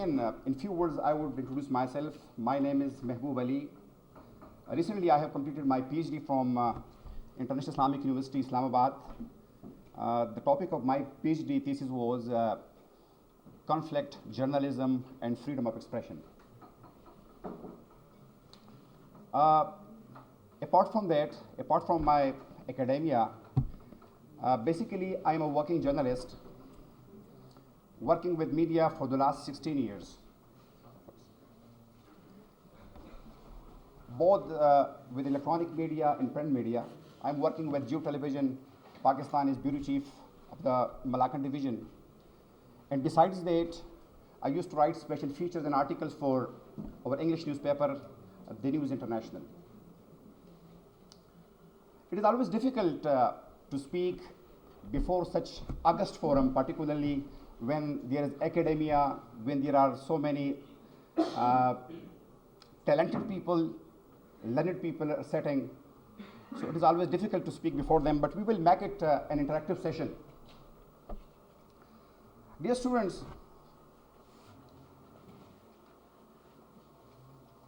again, in few words, I would introduce myself. My name is Mehboob Ali. Recently, I have completed my PhD from International Islamic University, Islamabad. The topic of my PhD thesis was conflict, journalism, and freedom of expression. Apart from that, apart from my academia, basically I am a working journalist working with media for the last 16 years. Both with electronic media and print media. I'm working with Jio Television, Pakistan is bureau chief of the Malaccan division. And besides that, I used to write special features and articles for our English newspaper, The News International. It is always difficult to speak before such august forum, particularly when there is academia, when there are so many talented people, learned people sitting. So it is always difficult to speak before them, but we will make it an interactive session. Dear students,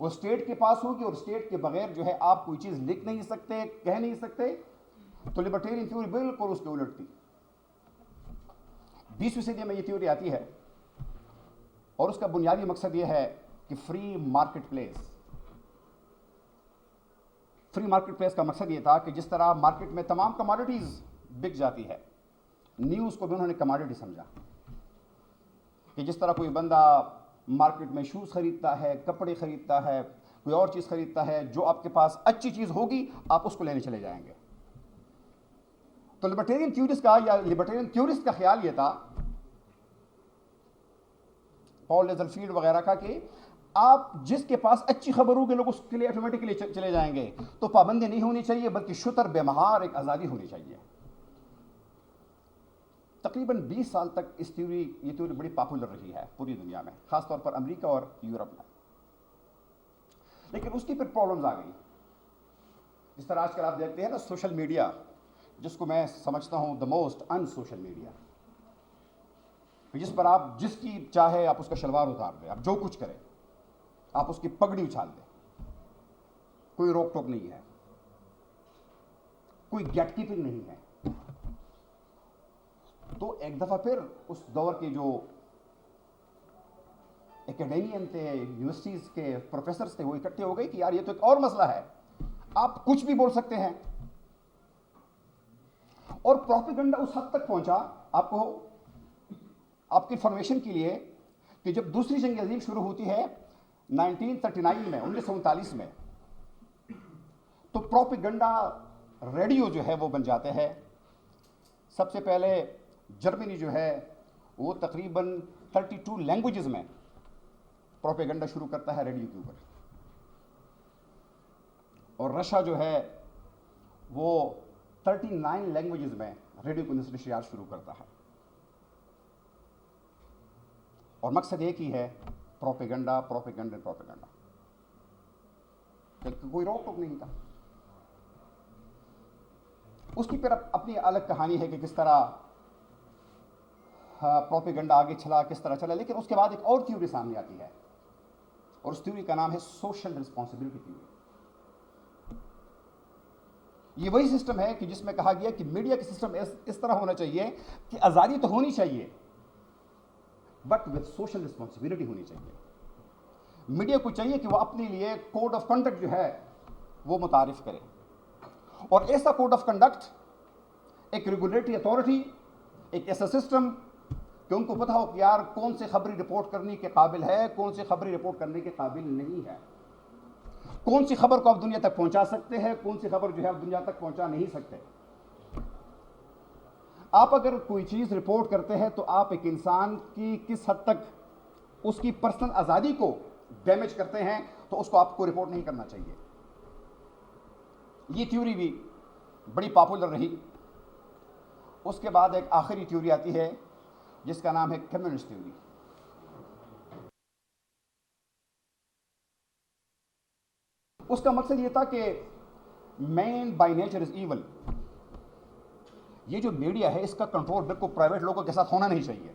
وہ state کے پاس ہوگی اور state کے بغیر جو ہے آپ کوئی چیز لکھ نہیں سکتے, کہہ نہیں سکتے. تو لبرٹیرین تھیوری بالکل اس کے الٹ تھی. 20ویں صدی میں یہ تھیوری آتی ہے اور اس کا بنیادی مقصد یہ ہے کہ free market place. Free market place کا مقصد یہ تھا کہ جس طرح مارکیٹ میں تمام کموڈیٹیز بک جاتی ہے, نیوز کو بھی انہوں نے کموڈیٹی سمجھا, کہ جس طرح کوئی بندہ مارکیٹ میں شوز خریدتا ہے, کپڑے خریدتا ہے, کوئی اور چیز خریدتا ہے, جو آپ کے پاس اچھی چیز ہوگی آپ اس کو لینے چلے جائیں گے. تو لبرٹیرین تھیورسٹ کا یا لبرٹیرین تھیورسٹ کا خیال یہ تھا, پال ریزرفیلڈ وغیرہ کا, کہ آپ جس کے پاس اچھی خبر ہوگی لوگ اس کے لیے آٹومیٹکلی چلے جائیں گے. تو پابندی نہیں ہونی چاہیے بلکہ شتر بے مہار ایک آزادی ہونی چاہیے. تقریباً 20 سال تک یہ تھیوری بڑی پاپولر رہی ہے پوری دنیا میں, خاص طور پر امریکہ اور یورپ میں. لیکن اس کی پھر پرابلمز آ گئی. جس طرح آج کل آپ دیکھتے ہیں نا سوشل میڈیا, جس کو میں سمجھتا ہوں the most in social media, جس پر آپ جس کی چاہے آپ اس کا شلوار اتار دیں, آپ جو کچھ کریں, آپ اس کی پگڑی اچھال دیں, کوئی روک ٹوک نہیں ہے, کوئی گیٹ کیپنگ نہیں ہے. تو ایک دفعہ پھر اس دور کے جو اکیڈیمین تھے, یونیورسٹیز کے پروفیسرز تھے, وہ اکٹھے ہو گئے کہ یار یہ تو ایک اور مسئلہ ہے, آپ کچھ بھی بول سکتے ہیں. اور پروپیگنڈا اس حد تک پہنچا, آپ کو آپ کی انفارمیشن کے لیے, کہ جب دوسری جنگ عظیم شروع ہوتی ہے 1939 میں, 1939 میں, تو پروپیگنڈا ریڈیو جو ہے وہ بن جاتے ہیں. سب سے پہلے جرمنی جو ہے وہ تقریباً 32 لینگویجز میں پروپیگنڈا شروع کرتا ہے ریڈیو کے اوپر, اور رشیا جو ہے وہ 39 لینگویجز میں ریڈیو کو نشریات شروع کرتا ہے. اور مقصد ایک ہی ہے, پروپیگنڈا پروپیگنڈا پروپیگنڈا. کوئی روک ٹوک نہیں تھا. اس کی پھر اپنی الگ کہانی ہے کہ کس طرح پروپیگنڈا آگے چلا, کس طرح چلا. لیکن اس کے بعد ایک اور تھیوری سامنے آتی ہے, اور اس تھیوری کا نام ہے سوشل رسپانسبلٹی تھیوری. یہ وہی سسٹم ہے کہ جس میں کہا گیا کہ میڈیا کا سسٹم اس طرح ہونا چاہیے کہ آزادی تو ہونی چاہیے بٹ وتھ سوشل رسپانسبلٹی ہونی چاہیے. میڈیا کو چاہیے کہ وہ اپنے لیے کوڈ آف کنڈکٹ جو ہے وہ متعارف کرے, اور ایسا کوڈ آف کنڈکٹ, ایک ریگولیٹری اتھارٹی, ایک ایسا سسٹم کہ ان کو پتہ ہو کہ یار کون سی خبری رپورٹ کرنے کے قابل ہے, کون سی خبری رپورٹ کرنے کے قابل نہیں ہے, کون سی خبر کو آپ دنیا تک پہنچا سکتے ہیں, کون سی خبر جو ہے آپ دنیا تک پہنچا نہیں سکتے. آپ اگر کوئی چیز رپورٹ کرتے ہیں تو آپ ایک انسان کی کس حد تک اس کی پرسنل آزادی کو ڈیمیج کرتے ہیں, تو اس کو آپ کو رپورٹ نہیں کرنا چاہیے. یہ تھیوری بھی بڑی پاپولر رہی. اس کے بعد ایک آخری تھیوری آتی ہے جس کا نام ہے کمیونسٹ تھیوری. اس کا مقصد یہ تھا کہ man by nature is evil. یہ جو میڈیا ہے اس کا کنٹرول بالکل پرائیویٹ لوگوں کے ساتھ ہونا نہیں چاہیے.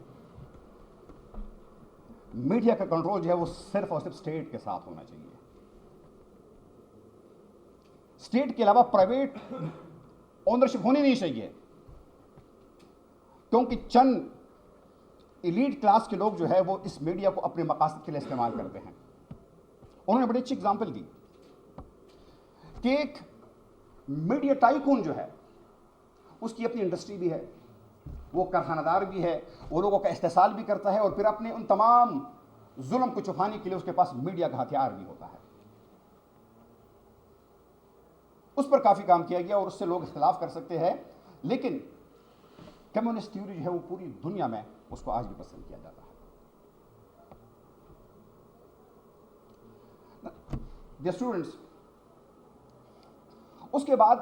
میڈیا کا کنٹرول جو ہے وہ صرف اور صرف اسٹیٹ کے ساتھ ہونا چاہیے. اسٹیٹ کے علاوہ پرائیویٹ اونرشپ ہونی نہیں چاہیے, کیونکہ چند ایلیٹ کلاس کے لوگ جو ہے وہ اس میڈیا کو اپنے مقاصد کے لیے استعمال کرتے ہیں. انہوں نے بڑی اچھی اگزامپل دی کہ ایک میڈیا ٹائکون جو ہے اس کی اپنی انڈسٹری بھی ہے, وہ کارخانہ دار بھی ہے, وہ لوگوں کا استحصال بھی کرتا ہے, اور پھر اپنے ان تمام ظلم کو چھپانے کے لیے اس کے پاس میڈیا کا ہتھیار بھی ہوتا ہے. اس پر کافی کام کیا گیا اور اس سے لوگ اختلاف کر سکتے ہیں, لیکن کمیونسٹ تھیوری جو ہے وہ پوری دنیا میں اس کو آج بھی پسند کیا جاتا ہے. ڈیئر اسٹوڈنٹس, اس کے بعد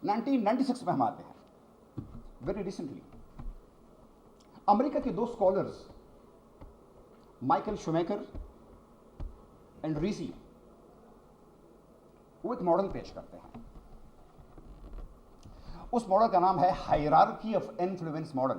1996 میں ہم آتے ہیں. ویری ریسنٹلی امریکہ کے 2 اسکالرز مائیکل شومیکر اینڈ ریسی وہ ایک ماڈل پیش کرتے ہیں. اس ماڈل کا نام ہے ہائرارکی آف انفلوئنس ماڈل.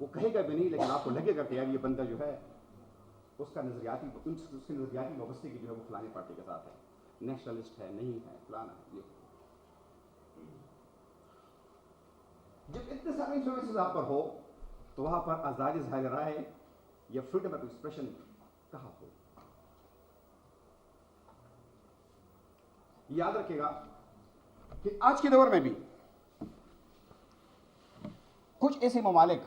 وہ کہے گا بھی نہیں، لیکن آپ کو لگے گا کہ یار یہ بندہ جو ہے اس کا نظریاتی وابستگی جو ہے وہ فلانی پارٹی کے ساتھ ہے، نیشنلسٹ ہے، نہیں ہے، فلانا ہے۔ یہ جب اتنے سارے انفلوئنسز آپ پر ہو تو وہاں پر آزادی ظاہر رائے یا فریڈم آف ایکسپریشن کہاں ہو؟ یاد رکھے گا کہ آج کے دور میں بھی کچھ ایسے ممالک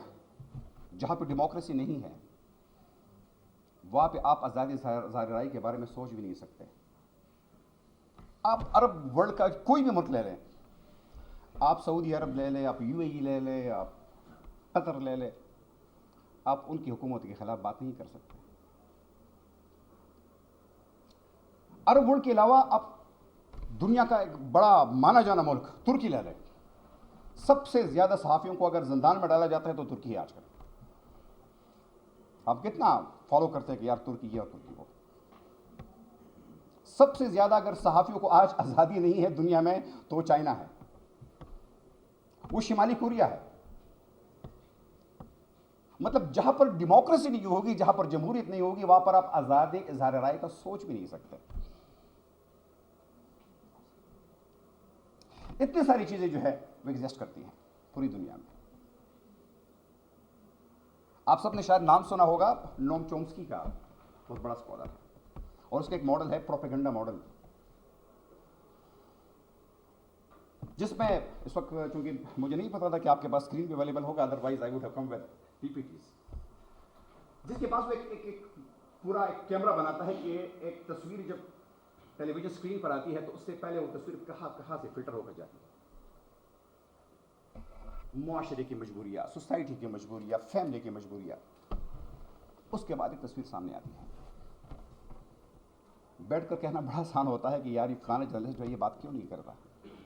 جہاں پہ ڈیموکریسی نہیں ہے، وہاں پہ آپ آزادی ظاہر رائے کے بارے میں سوچ بھی نہیں سکتے۔ آپ عرب ورلڈ کا کوئی بھی ملک لے لیں، آپ سعودی عرب لے لیں، آپ یو اے ای لے لیں، آپ قطر لے لیں، آپ ان کی حکومت کے خلاف بات نہیں کر سکتے۔ عرب ورلڈ کے علاوہ آپ دنیا کا ایک بڑا مانا جانا ملک ترکی لے لیں، سب سے زیادہ صحافیوں کو اگر زندان میں ڈالا جاتا ہے تو ترکی ہے آج کل۔ آپ کتنا فالو کرتے ہیں کہ یار ترکی یہ اور ترکی وہ۔ سب سے زیادہ اگر صحافیوں کو آج آزادی نہیں ہے دنیا میں تو وہ چائنا ہے، وہ شمالی کوریا ہے۔ مطلب جہاں پر ڈیموکریسی نہیں ہوگی، جہاں پر جمہوریت نہیں ہوگی، وہاں پر آپ آزاد اظہار رائے کا سوچ بھی نہیں سکتے۔ اتنی ساری چیزیں جو ہے وہ ایگزسٹ کرتی ہیں پوری دنیا میں۔ آپ سب نے شاید نام سنا ہوگا نوم چومسکی کا، بہت بڑا اسکالر ہے، اور اس کا ایک ماڈل ہے پروپیگنڈا ماڈل، جس میں اس وقت چونکہ مجھے نہیں پتا تھا کہ آپ کے پاس اسکرین پہ اویلیبل ہوگا، otherwise I would have come with P P Ts, جس کے پاس وہ ایک پورا ایک کیمرہ بناتا ہے کہ ایک تصویر جب ٹیلی ویژن اسکرین پر آتی ہے تو اس سے پہلے وہ تصویر کہاں سے فلٹر ہو کر جاتی ہے، معاشرے کی مجبوریاں، سوسائٹی کی مجبوریاں، فیملی کی مجبوریاں، اس کے بعد ایک تصویر سامنے آتی ہے۔ بیٹھ کر کہنا بڑا آسان ہوتا ہے کہ یار یہ فلانا جرنلسٹ جو ہے یہ بات کیوں نہیں کرتا،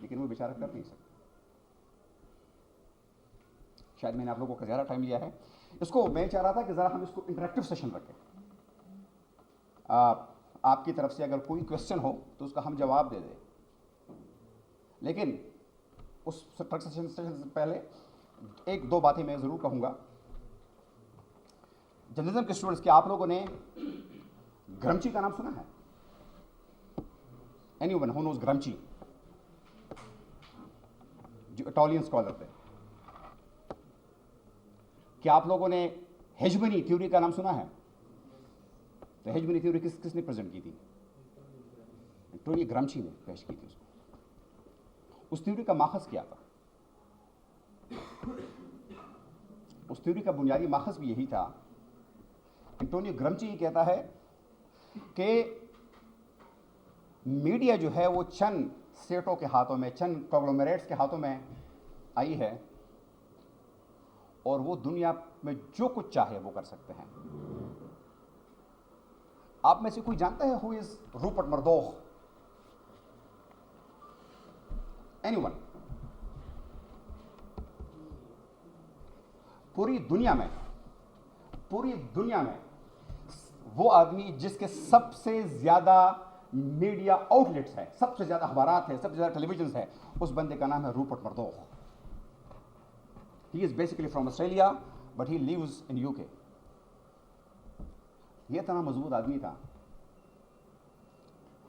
لیکن وہ بیچارہ کر نہیں سکتا۔ شاید میں نے آپ لوگوں کا زیادہ ٹائم لیا ہے، اس کو میں چاہ رہا تھا کہ ذرا ہم اس کو انٹریکٹیو سیشن رکھیں، آپ کی طرف سے اگر کوئی کوشچن ہو تو اس کا ہم جواب دے دیں، لیکن اس سیشن سے پہلے ایک دو باتیں میں ضرور کہوں گا۔ جرنلزم کے اسٹوڈنٹس کے آپ لوگوں نے گرمچی کا نام سنا ہے؟ اینی ون ہو نوز گرمچی، جو اٹالین اسکالر تھے؟ کیا آپ لوگوں نے ہیجمنی تھیوری کا نام سنا ہے؟ تو ہیجمنی تھیوری کس نے پریزنٹ کی تھی؟ انٹونیو گرامشی نے پیش کی تھی اس کو۔ اس تھیوری کا ماخذ کیا تھا؟ اس تھیوری کا بنیادی ماخذ بھی یہی تھا۔ انٹونیو گرامشی یہ کہتا ہے کہ میڈیا جو ہے وہ چند سیٹوں کے ہاتھوں میں، چند کانگلومیریٹس کے ہاتھوں میں آئی ہے، اور وہ دنیا میں جو کچھ چاہے وہ کر سکتے ہیں۔ آپ میں سے کوئی جانتا ہے who is Rupert Murdoch? Anyone? پوری دنیا میں وہ آدمی جس کے سب سے زیادہ میڈیا آؤٹ لیٹس ہیں، سب سے زیادہ اخبارات ہیں، سب سے زیادہ ٹیلی ویژنس ہیں، اس بندے کا نام ہے Rupert Murdoch. He is basically from Australia but he lives in U K. یہ اتنا مضبوط آدمی تھا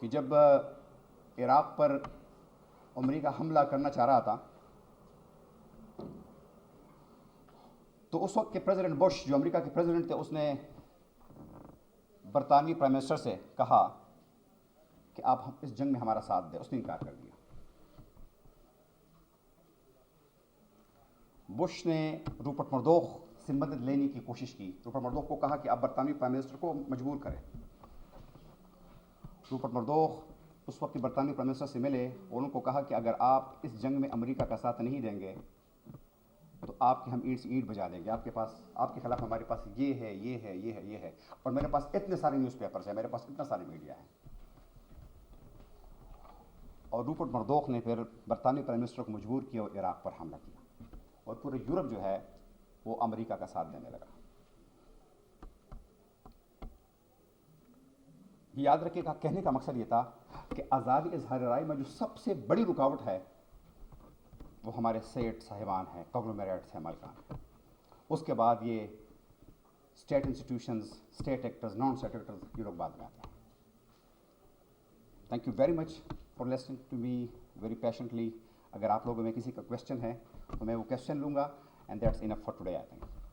کہ جب عراق پر امریکہ حملہ کرنا چاہ رہا تھا تو اس وقت کے پریزیڈنٹ بش، جو امریکہ کے پریزیڈنٹ تھے، اس نے برطانوی پرائم منسٹر سے کہا کہ آپ اس جنگ میں ہمارا ساتھ دیں، اس نے انکار کر دیا۔ بش نے روپرٹ مردوخ سے مدد لینے کی کوشش کی، روپرٹ مردوخ کو کہا کہ آپ برطانوی پرائم منسٹر کو مجبور کریں۔ روپرٹ مردوخ اس وقت برطانوی پرائم منسٹر سے ملے اور ان کو کہا کہ اگر آپ اس جنگ میں امریکہ کا ساتھ نہیں دیں گے تو آپ کی ہم اینٹ سے اینٹ بجا دیں گے، آپ کے خلاف ہمارے پاس یہ ہے، یہ ہے، یہ ہے، یہ ہے، اور میرے پاس اتنے سارے نیوز پیپرز ہیں، میرے پاس اتنا سارے میڈیا ہیں۔ اور روپرٹ مردوخ نے پھر برطانوی پرائم منسٹر کو مجبور کیا اور عراق پر حملہ کیا، اور پورے یورپ جو ہے وہ امریکہ کا ساتھ دینے لگا۔ یاد رکھیے گا، کہنے کا مقصد یہ تھا کہ آزادی اظہار رائے میں جو سب سے بڑی رکاوٹ ہے وہ ہمارے سیٹ صاحبان ہیں، کانگلومیریٹس ہیں، مالکان ہیں۔ اس کے بعد یہ state institutions, state actors, non state actors, یہ لوگ بعد میں آتے ہیں. Thank you very much for listening to me very patiently. اگر آپ لوگوں میں کسی کا کویشچن ہے تو میں وہ کویشچن لوں گا. And that's enough for today I think.